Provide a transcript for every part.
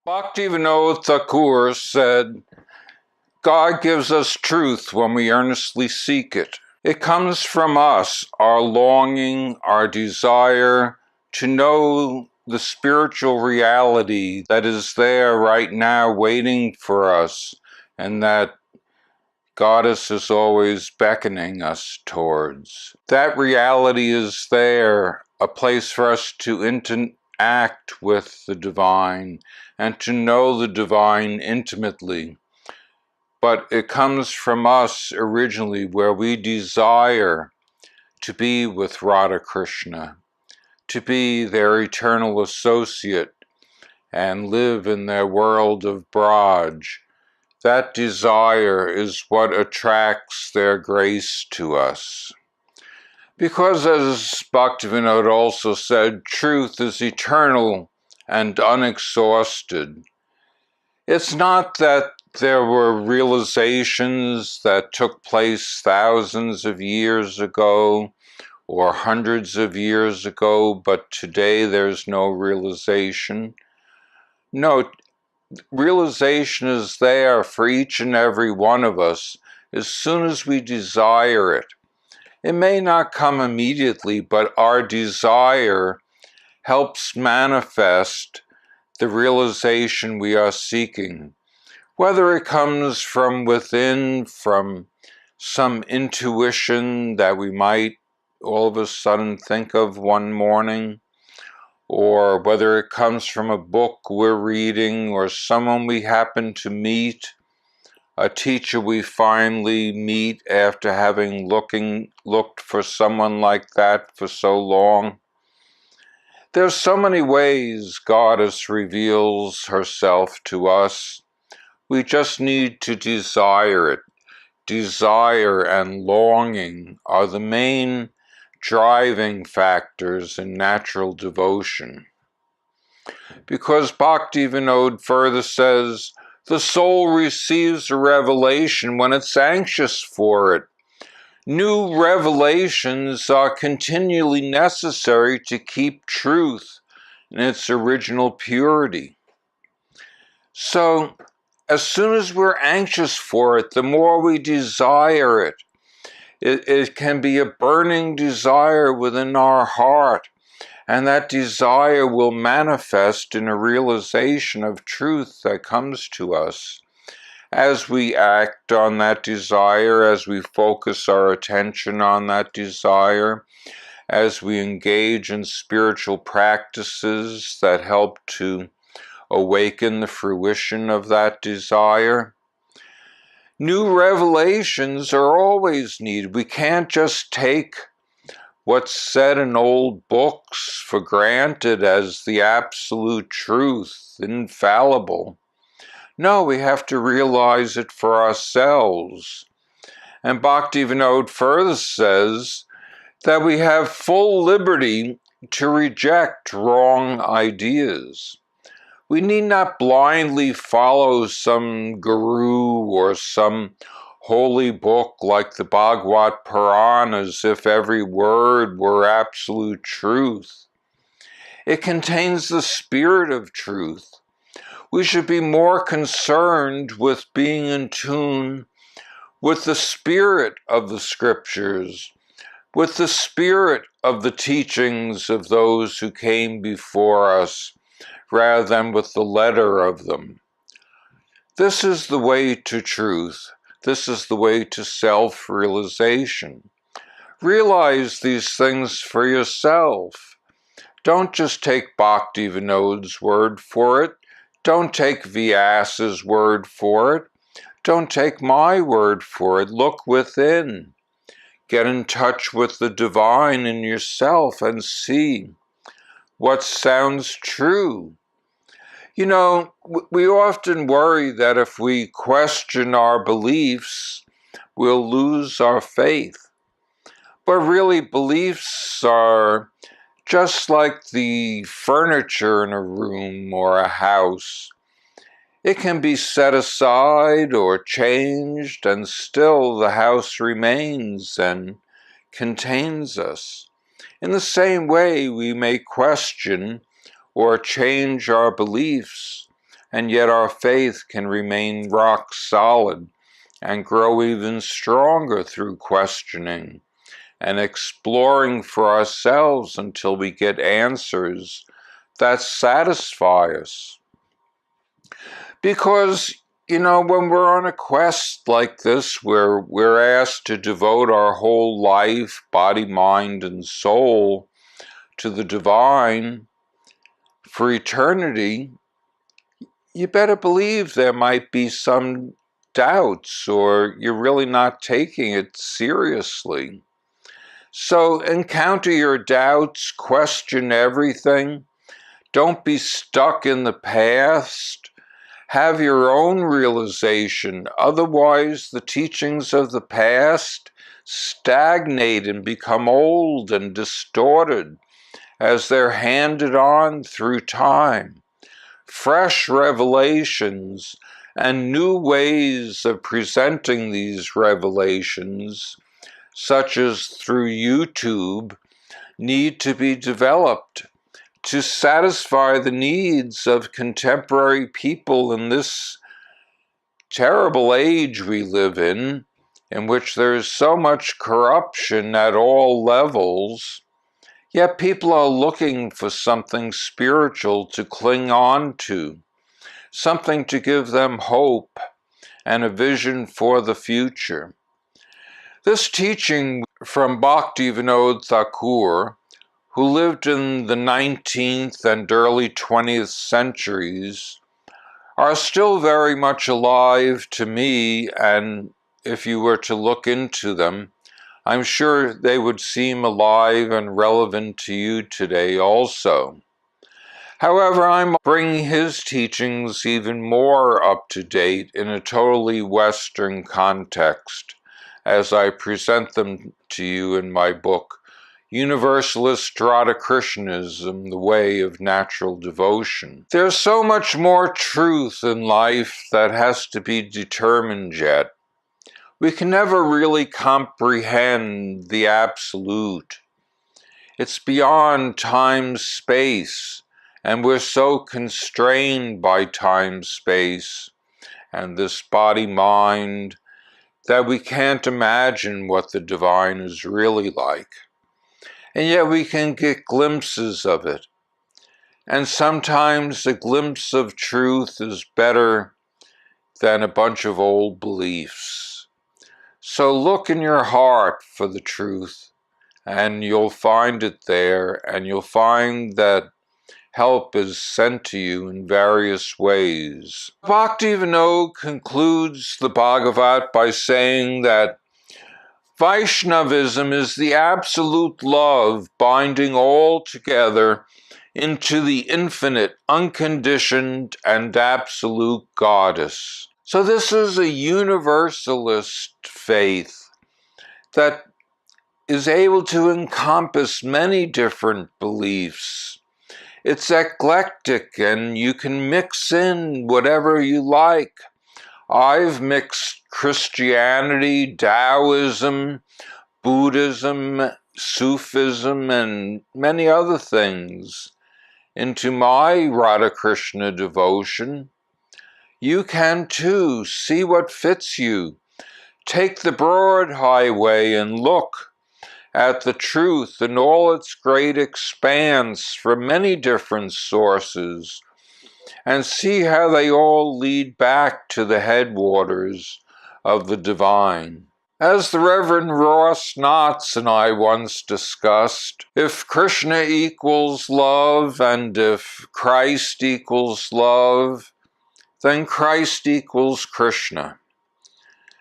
Bhaktivinode Thakur said, God gives us truth when we earnestly seek it. It comes from us, our longing, our desire to know the spiritual reality that is there right now waiting for us, and that Goddess is always beckoning us towards. That reality is there, a place for us to interact with the divine and to know the divine intimately. But it comes from us originally, where we desire to be with Radha-Krishna, to be their eternal associate and live in their world of Braj. That desire is what attracts their grace to us. Because, as Bhaktivinode also said, truth is eternal and unexhausted. It's not that there were realizations that took place thousands of years ago or hundreds of years ago, but today there's no realization. No, realization is there for each and every one of us as soon as we desire it. It may not come immediately, but our desire helps manifest the realization we are seeking. Whether it comes from within, from some intuition that we might all of a sudden think of one morning, or whether it comes from a book we're reading or someone we happen to meet, a teacher we finally meet after having looked for someone like that for so long. There's so many ways Goddess reveals herself to us. We just need to desire it. Desire and longing are the main driving factors in natural devotion. Because Bhaktivinode further says, the soul receives a revelation when it's anxious for it. New revelations are continually necessary to keep truth in its original purity. So, as soon as we're anxious for it, the more we desire it. It can be a burning desire within our heart, and that desire will manifest in a realization of truth that comes to us. As we act on that desire, as we focus our attention on that desire, as we engage in spiritual practices that help to awaken the fruition of that desire, new revelations are always needed. We can't just take what's said in old books for granted as the absolute truth, infallible. No, we have to realize it for ourselves. And Bhaktivinode further says that we have full liberty to reject wrong ideas. We need not blindly follow some guru or some holy book like the Bhagavat Purana as if every word were absolute truth. It contains the spirit of truth. We should be more concerned with being in tune with the spirit of the scriptures, with the spirit of the teachings of those who came before us, rather than with the letter of them. This is the way to truth. This is the way to self-realization. Realize these things for yourself. Don't just take Bhaktivinode's word for it. Don't take Vyasa's word for it. Don't take my word for it. Look within. Get in touch with the divine in yourself and see what sounds true. You know, we often worry that if we question our beliefs, we'll lose our faith. But really, beliefs are just like the furniture in a room or a house. It can be set aside or changed, and still the house remains and contains us. In the same way, we may question or change our beliefs, and yet our faith can remain rock solid and grow even stronger through questioning and exploring for ourselves until we get answers that satisfy us. Because, when we're on a quest like this, where we're asked to devote our whole life, body, mind, and soul to the divine for eternity, you better believe there might be some doubts, or you're really not taking it seriously. So encounter your doubts, question everything. Don't be stuck in the past. Have your own realization. Otherwise, the teachings of the past stagnate and become old and distorted as they're handed on through time. Fresh revelations and new ways of presenting these revelations, such as through YouTube, need to be developed to satisfy the needs of contemporary people in this terrible age we live in which there is so much corruption at all levels, yet people are looking for something spiritual to cling on to, something to give them hope and a vision for the future. This teaching from Bhaktivinode Thakur, who lived in the 19th and early 20th centuries, are still very much alive to me, and if you were to look into them, I'm sure they would seem alive and relevant to you today also. However, I'm bringing his teachings even more up to date in a totally Western context as I present them to you in my book, Universalist Radha-Krishnaism, The Way of Natural Devotion. There's so much more truth in life that has to be determined yet. We can never really comprehend the absolute. It's beyond time-space, and we're so constrained by time-space and this body-mind that we can't imagine what the divine is really like. And yet we can get glimpses of it. And sometimes a glimpse of truth is better than a bunch of old beliefs. So look in your heart for the truth, and you'll find it there, and you'll find that help is sent to you in various ways. Bhaktivinode concludes the Bhagavat by saying that Vaishnavism is the absolute love binding all together into the infinite, unconditioned, and absolute goddess. So this is a universalist faith that is able to encompass many different beliefs. It's eclectic, and you can mix in whatever you like. I've mixed Christianity, Taoism, Buddhism, Sufism, and many other things into my Radha-Krishna devotion. You can too. See what fits you. Take the broad highway and look at the truth in all its great expanse from many different sources, and see how they all lead back to the headwaters of the divine. As the Reverend Ross Knotts and I once discussed, if Krishna equals love and if Christ equals love, then Christ equals Krishna.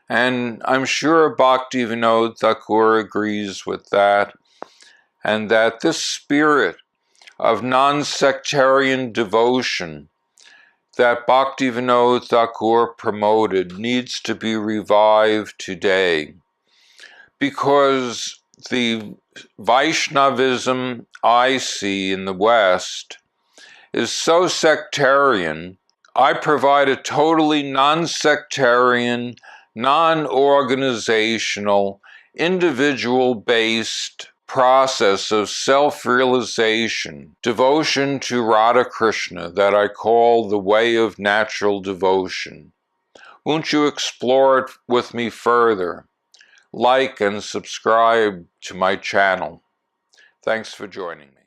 And I'm sure Bhaktivinode Thakur agrees with that, and that this spirit of non-sectarian devotion that Bhaktivinode Thakur promoted needs to be revived today, because the Vaishnavism I see in the West is so sectarian. I provide a totally non-sectarian, non-organizational, individual-based process of self-realization, devotion to Radha-Krishna that I call the way of natural devotion. Won't you explore it with me further? Like and subscribe to my channel. Thanks for joining me.